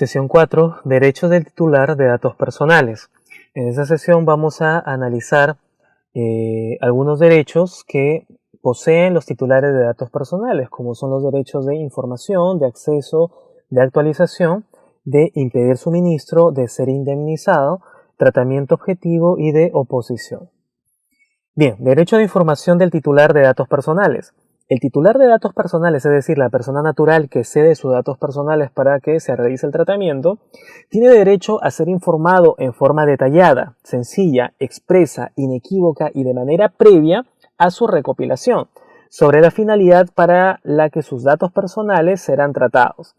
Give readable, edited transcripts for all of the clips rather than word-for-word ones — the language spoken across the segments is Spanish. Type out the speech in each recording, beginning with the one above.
Sesión 4. Derechos del titular de datos personales. En esta sesión vamos a analizar algunos derechos que poseen los titulares de datos personales, como son los derechos de información, de acceso, de actualización, de impedir suministro, de ser indemnizado, tratamiento objetivo y de oposición. Bien, derecho de información del titular de datos personales. El titular de datos personales, es decir, la persona natural que cede sus datos personales para que se realice el tratamiento, tiene derecho a ser informado en forma detallada, sencilla, expresa, inequívoca y de manera previa a su recopilación sobre la finalidad para la que sus datos personales serán tratados,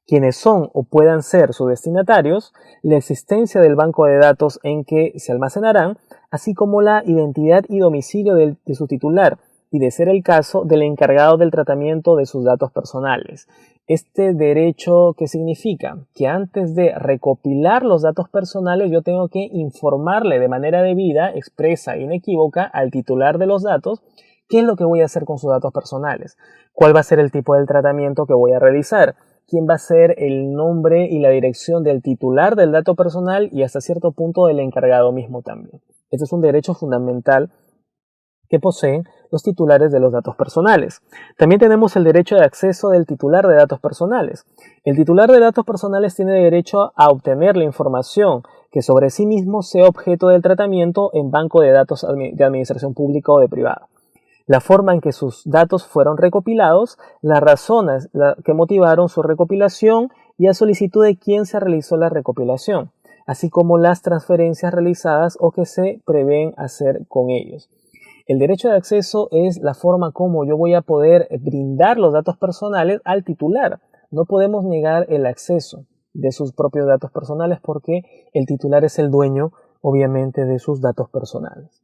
quiénes son o puedan ser sus destinatarios, la existencia del banco de datos en que se almacenarán, así como la identidad y domicilio de su titular, y de ser el caso del encargado del tratamiento de sus datos personales. Este derecho, ¿qué significa? Que antes de recopilar los datos personales yo tengo que informarle de manera debida, expresa, inequívoca al titular de los datos qué es lo que voy a hacer con sus datos personales, cuál va a ser el tipo del tratamiento que voy a realizar, quién va a ser el nombre y la dirección del titular del dato personal y hasta cierto punto del encargado mismo también. Este es un derecho fundamental que poseen los titulares de los datos personales. También tenemos el derecho de acceso del titular de datos personales. El titular de datos personales tiene derecho a obtener la información que sobre sí mismo sea objeto del tratamiento en banco de datos de administración pública o de privada. La forma en que sus datos fueron recopilados, las razones que motivaron su recopilación y a solicitud de quien se realizó la recopilación, así como las transferencias realizadas o que se prevén hacer con ellos. El derecho de acceso es la forma como yo voy a poder brindar los datos personales al titular. No podemos negar el acceso de sus propios datos personales porque el titular es el dueño, obviamente, de sus datos personales.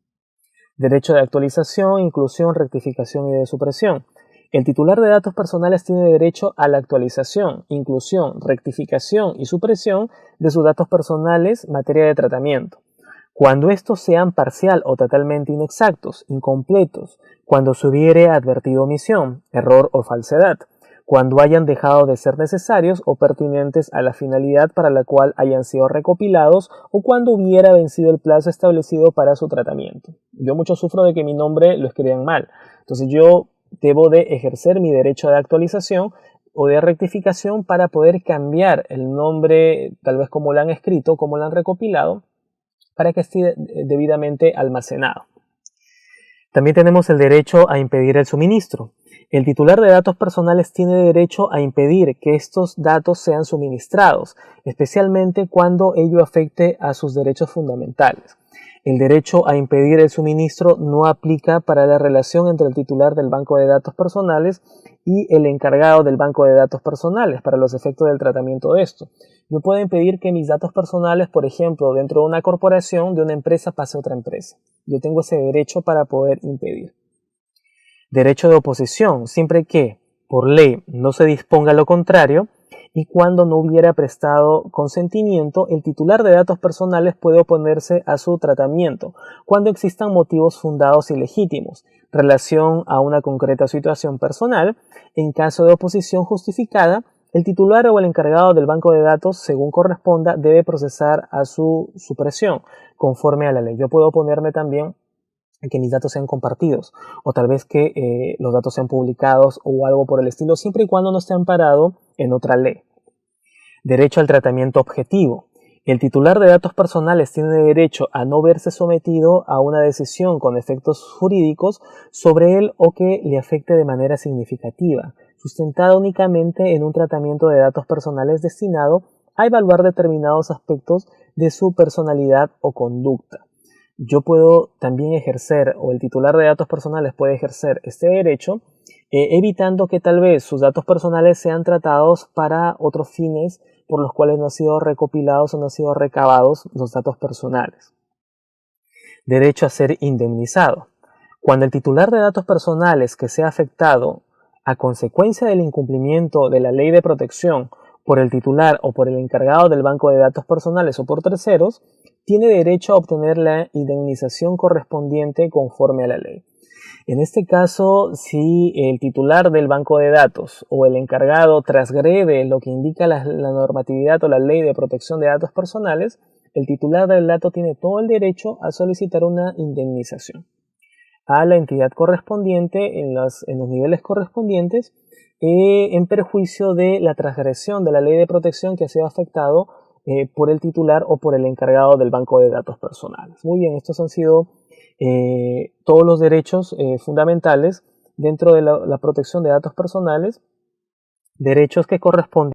Derecho de actualización, inclusión, rectificación y de supresión. El titular de datos personales tiene derecho a la actualización, inclusión, rectificación y supresión de sus datos personales en materia de tratamiento. Cuando estos sean parcial o totalmente inexactos, incompletos, cuando se hubiere advertido omisión, error o falsedad, cuando hayan dejado de ser necesarios o pertinentes a la finalidad para la cual hayan sido recopilados o cuando hubiera vencido el plazo establecido para su tratamiento. Yo mucho sufro de que mi nombre lo escriban mal, entonces yo debo de ejercer mi derecho de actualización o de rectificación para poder cambiar el nombre, tal vez como lo han escrito, como lo han recopilado, para que esté debidamente almacenado. También tenemos el derecho a impedir el suministro. El titular de datos personales tiene derecho a impedir que estos datos sean suministrados, especialmente cuando ello afecte a sus derechos fundamentales. El derecho a impedir el suministro no aplica para la relación entre el titular del banco de datos personales y el encargado del banco de datos personales para los efectos del tratamiento de esto. Yo puedo impedir que mis datos personales, por ejemplo, dentro de una corporación, de una empresa, pase a otra empresa. Yo tengo ese derecho para poder impedir. Derecho de oposición, siempre que por ley no se disponga lo contrario y cuando no hubiera prestado consentimiento, el titular de datos personales puede oponerse a su tratamiento cuando existan motivos fundados y legítimos, relación a una concreta situación personal. En caso de oposición justificada, el titular o el encargado del banco de datos, según corresponda, debe procesar a su supresión conforme a la ley. Yo puedo oponerme también a que mis datos sean compartidos o tal vez que los datos sean publicados o algo por el estilo, siempre y cuando no esté amparado en otra ley. Derecho al tratamiento objetivo. El titular de datos personales tiene derecho a no verse sometido a una decisión con efectos jurídicos sobre él o que le afecte de manera significativa, sustentada únicamente en un tratamiento de datos personales destinado a evaluar determinados aspectos de su personalidad o conducta. Yo puedo también ejercer, o el titular de datos personales puede ejercer este derecho, evitando que tal vez sus datos personales sean tratados para otros fines por los cuales no han sido recopilados o no han sido recabados los datos personales. Derecho a ser indemnizado. Cuando el titular de datos personales que sea afectado a consecuencia del incumplimiento de la ley de protección por el titular o por el encargado del banco de datos personales o por terceros, tiene derecho a obtener la indemnización correspondiente conforme a la ley. En este caso, si el titular del banco de datos o el encargado transgrede lo que indica la normatividad o la ley de protección de datos personales, el titular del dato tiene todo el derecho a solicitar una indemnización a la entidad correspondiente en los niveles correspondientes en perjuicio de la transgresión de la ley de protección que ha sido afectado por el titular o por el encargado del banco de datos personales. Muy bien, estos han sido todos los derechos fundamentales dentro de la protección de datos personales, derechos que corresponden